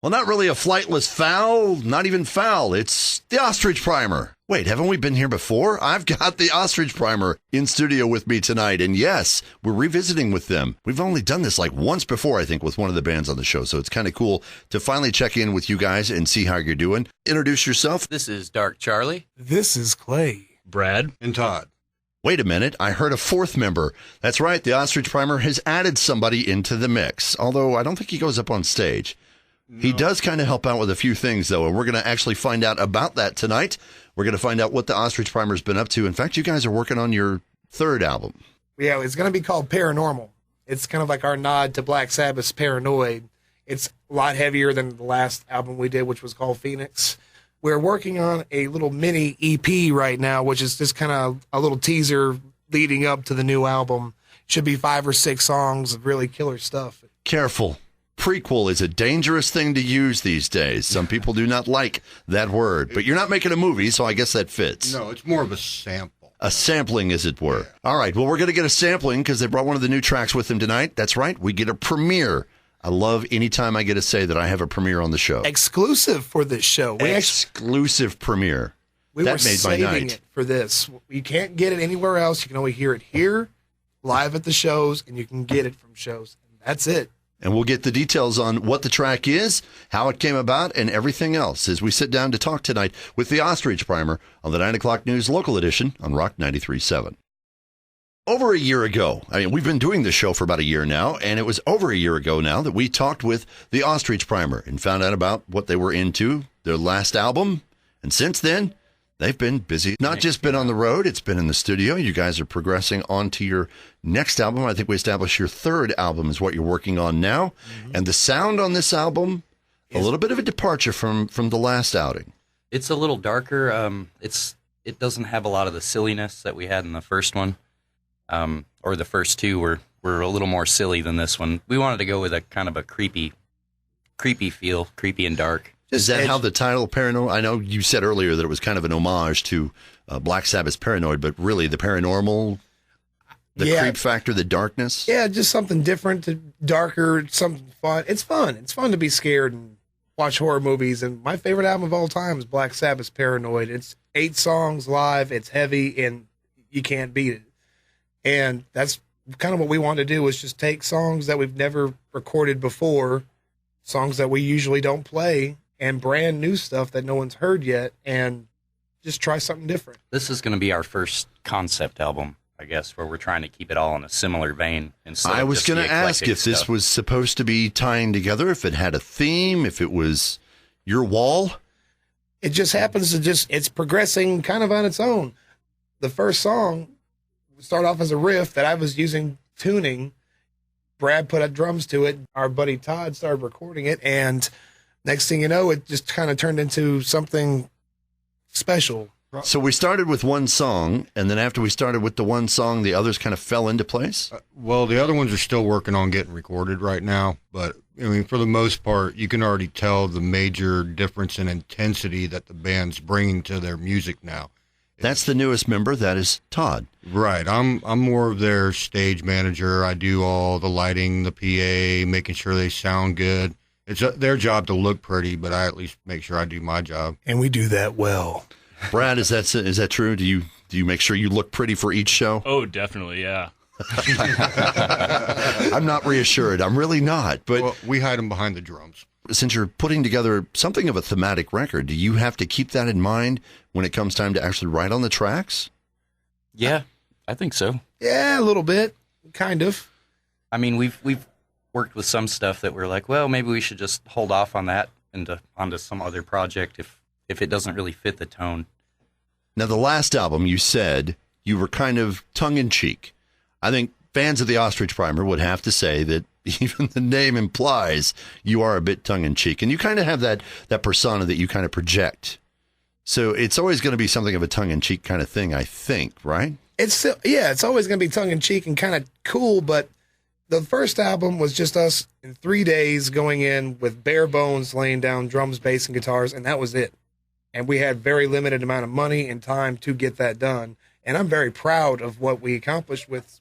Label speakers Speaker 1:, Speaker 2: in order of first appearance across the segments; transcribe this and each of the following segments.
Speaker 1: Well, not really a flightless fowl, not even foul. It's the Ostrich Primer. Wait, haven't we been here before? I've got the Ostrich Primer in studio with me tonight. And yes, we're revisiting with them. We've only done this like once before, I think, with one of the bands on the show. So it's kind of cool to finally check in with you guys and see how you're doing. Introduce yourself.
Speaker 2: This is Dark Charlie.
Speaker 3: This is Clay.
Speaker 4: Brad.
Speaker 5: And Todd.
Speaker 1: Wait a minute, I heard a fourth member. That's right, the Ostrich Primer has added somebody into the mix, although I don't think he goes up on stage. No. He does kind of help out with a few things, though, and we're going to actually find out about that tonight. We're going to find out what the Ostrich Primer's been up to. In fact, you guys are working on your third album.
Speaker 3: Yeah, it's going to be called Paranormal. It's kind of like our nod to Black Sabbath's Paranoid. It's a lot heavier than the last album we did, which was called Phoenix. We're working on a little mini EP right now, which is just kind of a little teaser leading up to the new album. Should be 5 or 6 songs of really killer stuff.
Speaker 1: Careful. Prequel is a dangerous thing to use these days. Some people do not like that word, but you're not making a movie, so I guess that fits.
Speaker 5: No, it's more of a sample.
Speaker 1: A sampling, as it were. Yeah. All right, well, we're going to get a sampling because they brought one of the new tracks with them tonight. That's right, we get a premiere. I love any time I get to say that I have a premiere on the show.
Speaker 3: Exclusive for this show.
Speaker 1: Exclusive premiere.
Speaker 3: We were saving it for this. You can't get it anywhere else. You can only hear it here, live at the shows, and you can get it from shows. And that's it.
Speaker 1: And we'll get the details on what the track is, how it came about, and everything else as we sit down to talk tonight with the Ostrich Primer on the 9 o'clock news local edition on Rock 93.7. Over a year ago, I mean, we've been doing this show for about a year now, and it was over a year ago now that we talked with the Ostrich Primer and found out about what they were into, their last album. And since then, they've been busy. Not just been on the road, it's been in the studio. You guys are progressing on to your next album. I think we established your third album is what you're working on now. Mm-hmm. And the sound on this album, a little bit of a departure from the last outing.
Speaker 2: It's a little darker. It doesn't have a lot of the silliness that we had in the first one. Or the first two were a little more silly than this one. We wanted to go with a kind of a creepy feel, creepy and dark.
Speaker 1: Is that how the title Paranoid? I know you said earlier that it was kind of an homage to Black Sabbath's Paranoid, but really the paranormal, the creep factor, the darkness?
Speaker 3: Yeah, just something different, darker, something fun. It's fun. It's fun to be scared and watch horror movies. And my favorite album of all time is Black Sabbath's Paranoid. It's 8 songs live. It's heavy, and you can't beat it. And that's kind of what we want to do is just take songs that we've never recorded before, songs that we usually don't play, and brand new stuff that no one's heard yet, and just try something different.
Speaker 2: This is going to be our first concept album, I guess, where we're trying to keep it all in a similar vein.
Speaker 1: I was going to ask if this was supposed to be tying together, if it had a theme, if it was your wall.
Speaker 3: It just happens to it's progressing kind of on its own. The first song started off as a riff that I was using tuning. Brad put up drums to it. Our buddy Todd started recording it, and next thing you know, it just kind of turned into something special.
Speaker 1: So we started with one song, and then after we started with the one song, the others kind of fell into place?
Speaker 5: Well, the other ones are still working on getting recorded right now, but I mean, for the most part, you can already tell the major difference in intensity that the band's bringing to their music now.
Speaker 1: That's the newest member. That is Todd.
Speaker 5: Right. I'm more of their stage manager. I do all the lighting, the PA, making sure they sound good. It's their job to look pretty, but I at least make sure I do my job.
Speaker 3: And we do that well.
Speaker 1: Brad, is that true? Do you make sure you look pretty for each show?
Speaker 4: Oh, definitely, yeah.
Speaker 1: I'm not reassured. I'm really not. But
Speaker 5: well, we hide them behind the drums.
Speaker 1: Since you're putting together something of a thematic record, do you have to keep that in mind when it comes time to actually write on the tracks?
Speaker 2: Yeah, I think so.
Speaker 3: Yeah, a little bit, kind of.
Speaker 2: I mean, we've worked with some stuff that we're like, well, maybe we should just hold off on that and onto some other project if it doesn't really fit the tone.
Speaker 1: Now, the last album, you said you were kind of tongue-in-cheek. I think fans of the Ostrich Primer would have to say that even the name implies you are a bit tongue-in-cheek. And you kind of have that persona that you kind of project. So it's always going to be something of a tongue-in-cheek kind of thing, I think, right?
Speaker 3: It's always going to be tongue-in-cheek and kind of cool, but the first album was just us in 3 days going in with bare bones, laying down drums, bass, and guitars, and that was it. And we had very limited amount of money and time to get that done. And I'm very proud of what we accomplished with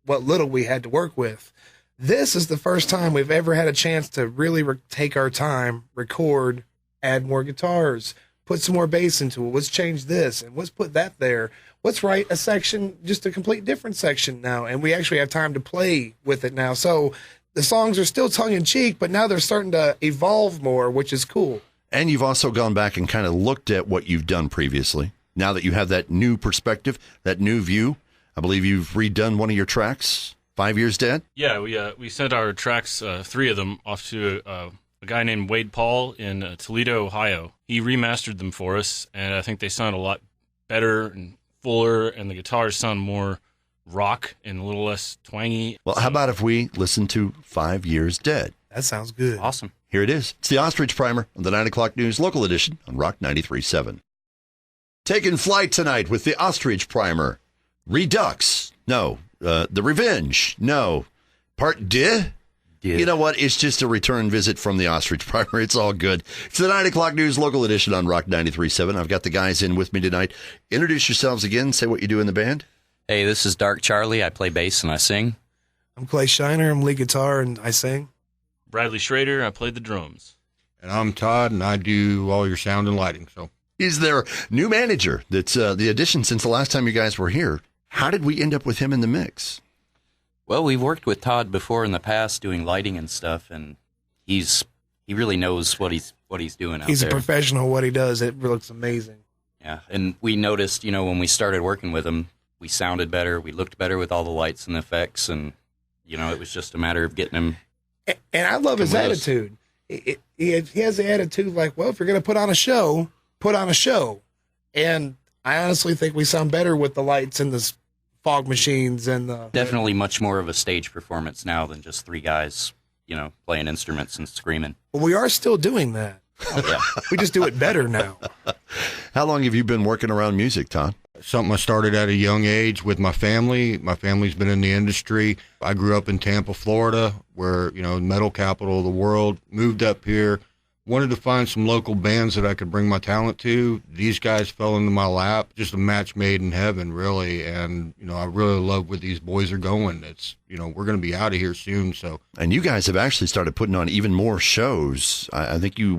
Speaker 3: what little we had to work with. This is the first time we've ever had a chance to really take our time, record, add more guitars, put some more bass into it. Let's change this and let's put that there. Let's write a section, just a complete different section now. And we actually have time to play with it now. So the songs are still tongue in cheek, but now they're starting to evolve more, which is cool.
Speaker 1: And you've also gone back and kind of looked at what you've done previously. Now that you have that new perspective, that new view, I believe you've redone one of your tracks, 5 Years Dead?
Speaker 4: Yeah, we sent our tracks, 3 of them, off to a guy named Wade Paul in Toledo, Ohio. He remastered them for us, and I think they sound a lot better and fuller, and the guitars sound more rock and a little less twangy.
Speaker 1: Well, how about if we listen to 5 Years Dead?
Speaker 3: That sounds good.
Speaker 2: Awesome.
Speaker 1: Here it is. It's the Ostrich Primer on the 9 o'clock news local edition on Rock 93.7. Taking flight tonight with the Ostrich Primer. Redux. No. The Revenge. No. Part D.
Speaker 2: Yeah.
Speaker 1: You know what? It's just a return visit from the Ostrich Primer. It's all good. It's the 9 o'clock news local edition on Rock 93.7. I've got the guys in with me tonight. Introduce yourselves again. Say what you do in the band.
Speaker 2: Hey, this is Dark Charlie. I play bass and I sing.
Speaker 3: I'm Clay Shiner. I'm lead guitar and I sing.
Speaker 4: Bradley Schrader, I played the drums.
Speaker 5: And I'm Todd, and I do all your sound and lighting. So
Speaker 1: He's their new manager. That's the addition since the last time you guys were here. How did we end up with him in the mix?
Speaker 2: Well, we've worked with Todd before in the past doing lighting and stuff, and he really knows what he's doing out there.
Speaker 3: He's a professional. What he does, it looks amazing.
Speaker 2: Yeah, and we noticed, when we started working with him, we sounded better, we looked better with all the lights and effects, and it was just a matter of getting him.
Speaker 3: And I love his attitude. He has the attitude like, well, if you're going to put on a show, put on a show. And I honestly think we sound better with the lights and the fog machines and the...
Speaker 2: Definitely much more of a stage performance now than just 3 guys, playing instruments and screaming.
Speaker 3: Well, we are still doing that.
Speaker 2: Oh, yeah.
Speaker 3: We just do it better now.
Speaker 1: How long have you been working around music, Todd?
Speaker 5: something I started at a young age with my family. My family's been in the industry. I grew up in Tampa, Florida, where, metal capital of the world. Moved up here, wanted to find some local bands that I could bring my talent to. These guys fell into my lap. Just a match made in heaven, really. And, I really love where these boys are going. It's, we're going to be out of here soon. So,
Speaker 1: and you guys have actually started putting on even more shows. I think you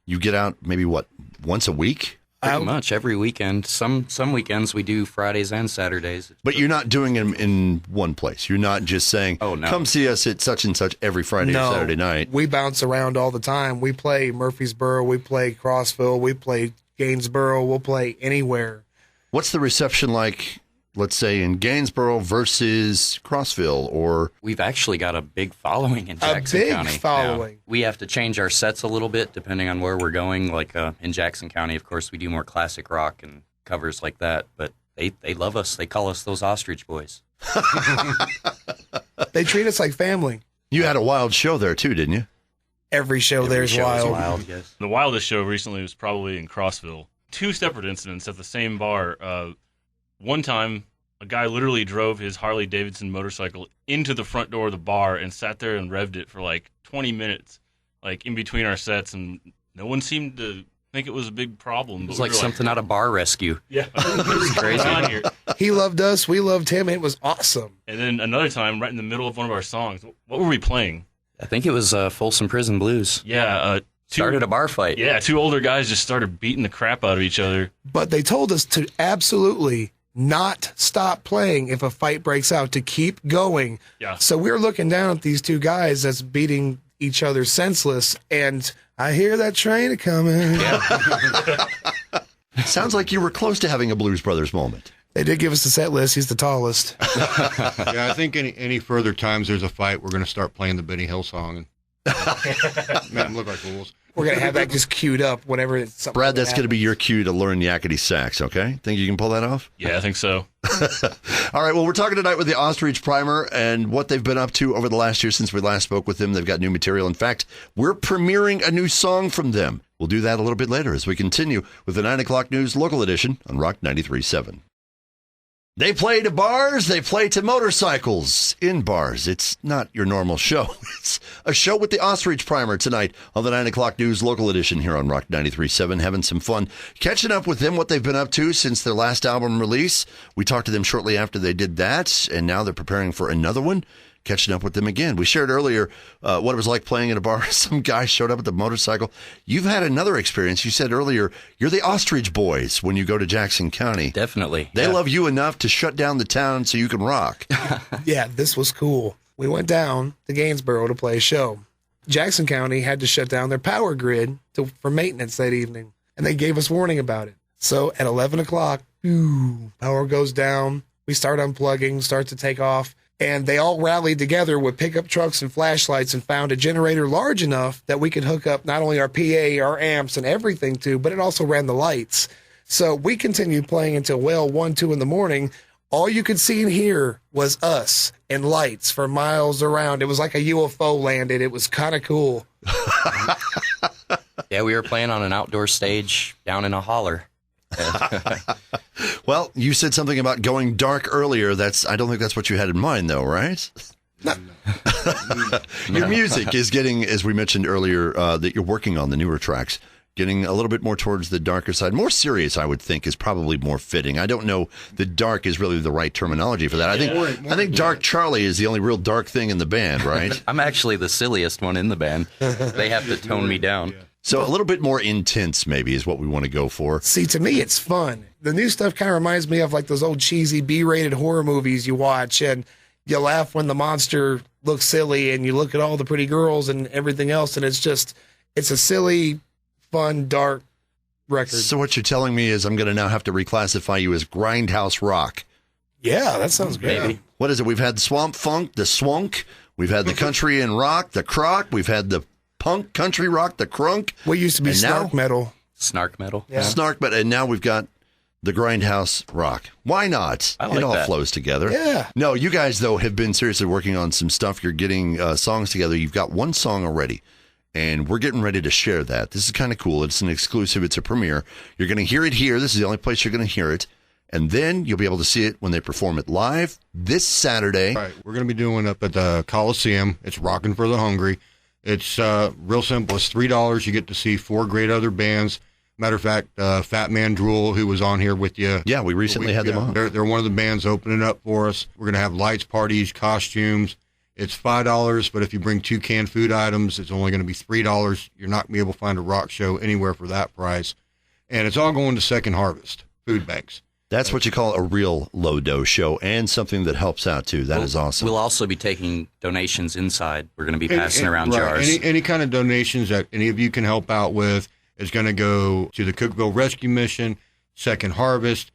Speaker 1: get out maybe once a week?
Speaker 2: Pretty much every weekend. Some weekends we do Fridays and Saturdays.
Speaker 1: But you're not doing them in one place. You're not just saying,
Speaker 2: "Oh no,
Speaker 1: come see us at such and such every Friday or Saturday night."
Speaker 3: We bounce around all the time. We play Murfreesboro, we play Crossville, we play Gainesboro, we'll play anywhere.
Speaker 1: What's the reception like, let's say, in Gainesboro versus Crossville? Or
Speaker 2: we've actually got a big following in Jackson County.
Speaker 3: A big following.
Speaker 2: Now, we have to change our sets a little bit depending on where we're going. Like in Jackson County, of course, we do more classic rock and covers like that. But they love us. They call us those Ostrich boys.
Speaker 3: They treat us like family.
Speaker 1: You had a wild show there too, didn't you?
Speaker 3: Every show there's wild.
Speaker 2: Yes.
Speaker 4: The wildest show recently was probably in Crossville. 2 separate incidents at the same bar. One time, a guy literally drove his Harley-Davidson motorcycle into the front door of the bar and sat there and revved it for 20 minutes, in between our sets, and no one seemed to think it was a big problem.
Speaker 2: It was like something out of Bar Rescue.
Speaker 4: Yeah.
Speaker 2: It was crazy.
Speaker 4: On here.
Speaker 3: He loved us. We loved him. It was awesome.
Speaker 4: And then another time, right in the middle of one of our songs, what were we playing?
Speaker 2: I think it was Folsom Prison Blues.
Speaker 4: Yeah.
Speaker 2: Started a bar fight.
Speaker 4: Yeah, 2 older guys just started beating the crap out of each other.
Speaker 3: But they told us to absolutely not stop playing if a fight breaks out, to keep going.
Speaker 4: Yeah.
Speaker 3: So we're looking down at these 2 guys that's beating each other senseless, and I hear that train coming.
Speaker 2: Yeah.
Speaker 1: Sounds like you were close to having a Blues Brothers moment.
Speaker 3: They did give us the set list. He's the tallest.
Speaker 5: yeah, I think any further times there's a fight, we're going to start playing the Benny Hill song and make them look like fools.
Speaker 3: We're going to have that just queued up whenever it's something.
Speaker 1: Brad, that's going to be your cue to learn yakety sax, okay? Think you can pull that off?
Speaker 4: Yeah, I think so.
Speaker 1: All right, well, we're talking tonight with the Ostrich Primer and what they've been up to over the last year since we last spoke with them. They've got new material. In fact, we're premiering a new song from them. We'll do that a little bit later as we continue with the 9 o'clock news local edition on Rock 93.7. They play to bars, they play to motorcycles in bars. It's not your normal show. It's a show with the Ostrich Primer tonight on the 9 o'clock news local edition here on Rock 93.7. Having some fun catching up with them, what they've been up to since their last album release. We talked to them shortly after they did that, and now they're preparing for another one. catching up with them again. We shared earlier what it was like playing at a bar. Some guy showed up with a motorcycle. You've had another experience. You said earlier you're the Ostrich boys when you go to Jackson County.
Speaker 2: Definitely.
Speaker 1: They love you enough to shut down the town so you can rock.
Speaker 3: Yeah, this was cool. We went down to Gainesboro to play a show. Jackson County had to shut down their power grid for maintenance that evening, and they gave us warning about it. So at 11 o'clock, power goes down. We start unplugging, start to take off, and they all rallied together with pickup trucks and flashlights and found a generator large enough that we could hook up not only our PA, our amps, and everything to, but it also ran the lights. So we continued playing until 1, 2 in the morning. All you could see and hear was us and lights for miles around. It was like a UFO landed. It was kind of cool.
Speaker 2: Yeah, we were playing on an outdoor stage down in a holler.
Speaker 1: Well, you said something about going dark earlier. I don't think that's what you had in mind, though, right? Your music is getting, as we mentioned earlier, that you're working on the newer tracks, getting a little bit more towards the darker side. More serious, I would think, is probably more fitting. I don't know that dark is really the right terminology for that. I think Dark Charlie is the only real dark thing in the band, right?
Speaker 2: I'm actually the silliest one in the band. They have to tone me down.
Speaker 1: So a little bit more intense, maybe, is what we want to go for.
Speaker 3: See, to me, it's fun. The new stuff kind of reminds me of like those old cheesy B-rated horror movies you watch, and you laugh when the monster looks silly, and you look at all the pretty girls and everything else, and it's a silly, fun, dark record.
Speaker 1: So what you're telling me is I'm going to now have to reclassify you as grindhouse rock.
Speaker 3: Yeah, that sounds great.
Speaker 2: Maybe.
Speaker 1: What is it? We've had the swamp funk, the swunk. We've had the country and rock, the croc. We've had the punk country rock, the crunk.
Speaker 3: We used to be snark metal.
Speaker 2: Snark metal.
Speaker 3: Yeah.
Speaker 1: Snark metal. And now we've got the grindhouse rock. Why not?
Speaker 2: I like
Speaker 1: it all
Speaker 2: that.
Speaker 1: flows together.
Speaker 3: Yeah.
Speaker 1: No, you guys, though, have been seriously working on some stuff. You're getting songs together. You've got one song already, and we're getting ready to share that. This is kind of cool. It's an exclusive. It's a premiere. You're going to hear it here. This is the only place you're going to hear it. And then you'll be able to see it when they perform it live this Saturday.
Speaker 5: All right, we're going to be doing up at the Coliseum. It's Rockin' for the Hungry. It's real simple. It's $3. You get to see 4 great other bands. Matter of fact, Fat Man Drool, who was on here with you.
Speaker 1: Yeah, we recently had them on.
Speaker 5: They're one of the bands opening up for us. We're going to have lights, parties, costumes. It's $5, but if you bring 2 canned food items, it's only going to be $3. You're not going to be able to find a rock show anywhere for that price. And it's all going to Second Harvest food banks.
Speaker 1: That's what you call a real low-dose show, and something that helps out, too. That is awesome.
Speaker 2: We'll also be taking donations inside. We're going to be passing around jars.
Speaker 5: Any kind of donations that any of you can help out with is going to go to the Cookeville Rescue Mission, Second Harvest.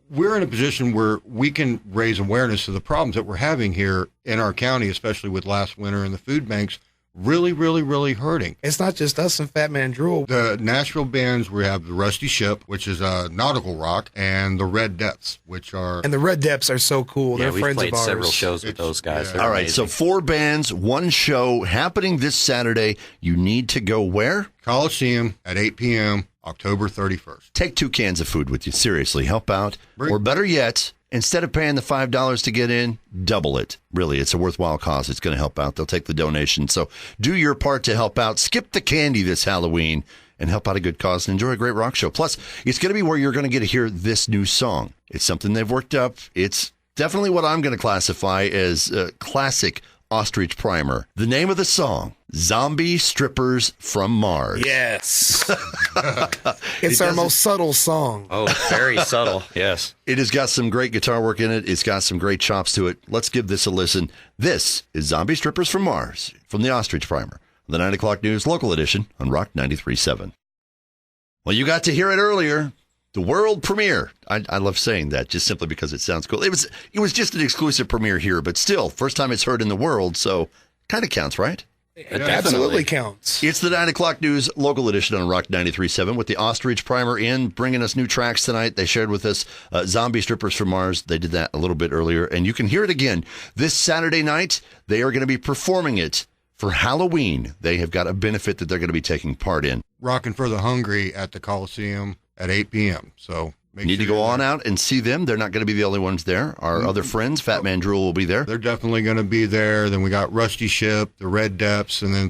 Speaker 5: We're in a position where we can raise awareness of the problems that we're having here in our county, especially with last winter and the food banks really, really, really hurting.
Speaker 3: It's not just us and Fat Man Drool.
Speaker 5: The Nashville bands, we have the Rusty Ship, which is nautical rock, and the Red Depths, which are...
Speaker 3: And the Red Depths are so cool.
Speaker 2: Yeah,
Speaker 3: They're
Speaker 2: we've
Speaker 3: friends
Speaker 2: played
Speaker 3: of ours.
Speaker 2: several shows with those guys.
Speaker 5: yeah.
Speaker 2: They're
Speaker 1: All right,
Speaker 2: amazing.
Speaker 1: so 4 bands, 1 show happening this Saturday. You need to go where?
Speaker 5: Coliseum at 8 p.m., October 31st.
Speaker 1: Take 2 cans of food with you. Seriously, help out.
Speaker 5: Bring-
Speaker 1: Or better yet, instead of paying the $5 to get in, double it. Really, it's a worthwhile cause. It's going to help out. They'll take the donation. So do your part to help out. Skip the candy this Halloween and help out a good cause and enjoy a great rock show. Plus, it's going to be where you're going to get to hear this new song. It's something they've worked up. It's definitely what I'm going to classify as classic Ostrich Primer. The name of the song, Zombie Strippers from Mars.
Speaker 3: Yes. It's our most subtle song.
Speaker 2: Oh, very subtle. Yes.
Speaker 1: It has got some great guitar work in it. It's got some great chops to it. Let's give this a listen. This is Zombie Strippers from Mars from the Ostrich Primer, the 9 o'clock news local edition on Rock 93.7. Well, you got to hear it earlier. The world premiere. I love saying that just simply because it sounds cool. It was just an exclusive premiere here, but still, first time it's heard in the world, so kind of counts, right?
Speaker 3: It absolutely counts.
Speaker 1: It's the 9 o'clock news local edition on Rock 93.7 with the Ostrich Primer in, bringing us new tracks tonight. They shared with us Zombie Strippers from Mars. They did that a little bit earlier, and you can hear it again this Saturday night. They are going to be performing it for Halloween. They have got a benefit that they're going to be taking part in.
Speaker 5: Rockin' for the Hungry at the Coliseum at 8 p.m. So
Speaker 1: You need to go on out and see them. They're not going to be the only ones there. Our other friends, Fat Man Drool, will be there.
Speaker 5: They're definitely going to be there. Then we got Rusty Ship, the Red Depths, and then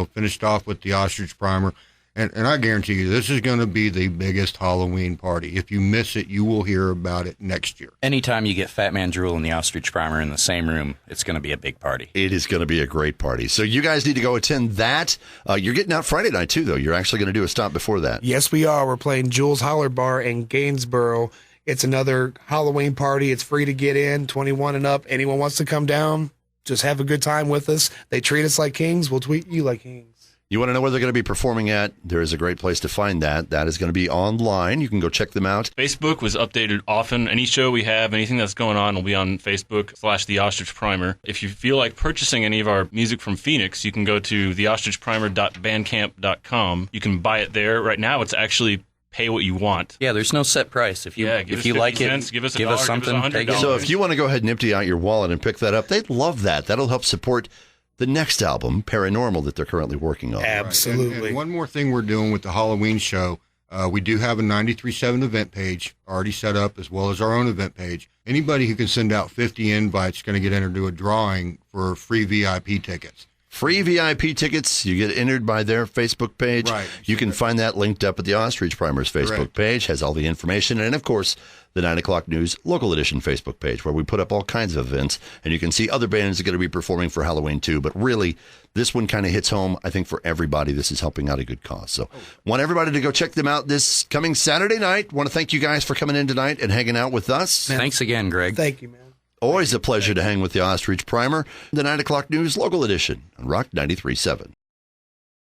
Speaker 5: finished off with the Ostrich Primer. And I guarantee you, this is going to be the biggest Halloween party. If you miss it, you will hear about it next year.
Speaker 2: Anytime you get Fat Man Drool and the Ostrich Primer in the same room, it's going to be a big party.
Speaker 1: It is going to be a great party. So you guys need to go attend that. You're getting out Friday night, too, though. You're actually going to do a stop before that.
Speaker 3: Yes, we are. We're playing Jules Holler Bar in Gainsboro. It's another Halloween party. It's free to get in, 21 and up. Anyone wants to come down, just have a good time with us. They treat us like kings. We'll treat you like kings.
Speaker 1: You want to know where they're going to be performing at? There is a great place to find that. That is going to be online. You can go check them out.
Speaker 4: Facebook was updated often. Any show we have, anything that's going on will be on Facebook/The Ostrich Primer. If you feel like purchasing any of our music from Phoenix, you can go to theostrichprimer.bandcamp.com. You can buy it there. Right now, it's actually pay what you want.
Speaker 2: Yeah, there's no set price. If you
Speaker 4: give
Speaker 2: if
Speaker 4: us
Speaker 2: you
Speaker 4: 50
Speaker 2: like
Speaker 4: cents,
Speaker 2: it,
Speaker 4: give us
Speaker 2: give us
Speaker 4: $1,
Speaker 2: something.
Speaker 4: give us
Speaker 2: Take it.
Speaker 4: $100.
Speaker 1: So if you want to go ahead and empty out your wallet and pick that up, they'd love that. That'll help support the next album, Paranormal, that they're currently working on.
Speaker 3: Absolutely.
Speaker 5: And one more thing we're doing with the Halloween show, we do have a 93.7 event page already set up, as well as our own event page. Anybody who can send out 50 invites is going to get entered into a drawing for free VIP tickets.
Speaker 1: Free VIP tickets. You get entered by their Facebook page.
Speaker 5: Right.
Speaker 1: You can find that linked up at the Ostrich Primer's Facebook
Speaker 5: Correct.
Speaker 1: page. Has all the information. And, of course, the 9 o'clock news local edition Facebook page, where we put up all kinds of events. And you can see other bands that are going to be performing for Halloween, too. But really, this one kind of hits home, I think, for everybody. This is helping out a good cause. So want everybody to go check them out this coming Saturday night. Want to thank you guys for coming in tonight and hanging out with us.
Speaker 2: Thanks again, Greg.
Speaker 3: Thank you, man.
Speaker 1: Always a pleasure to hang with the Ostrich Primer. The 9 o'clock news local edition on Rock 93.7.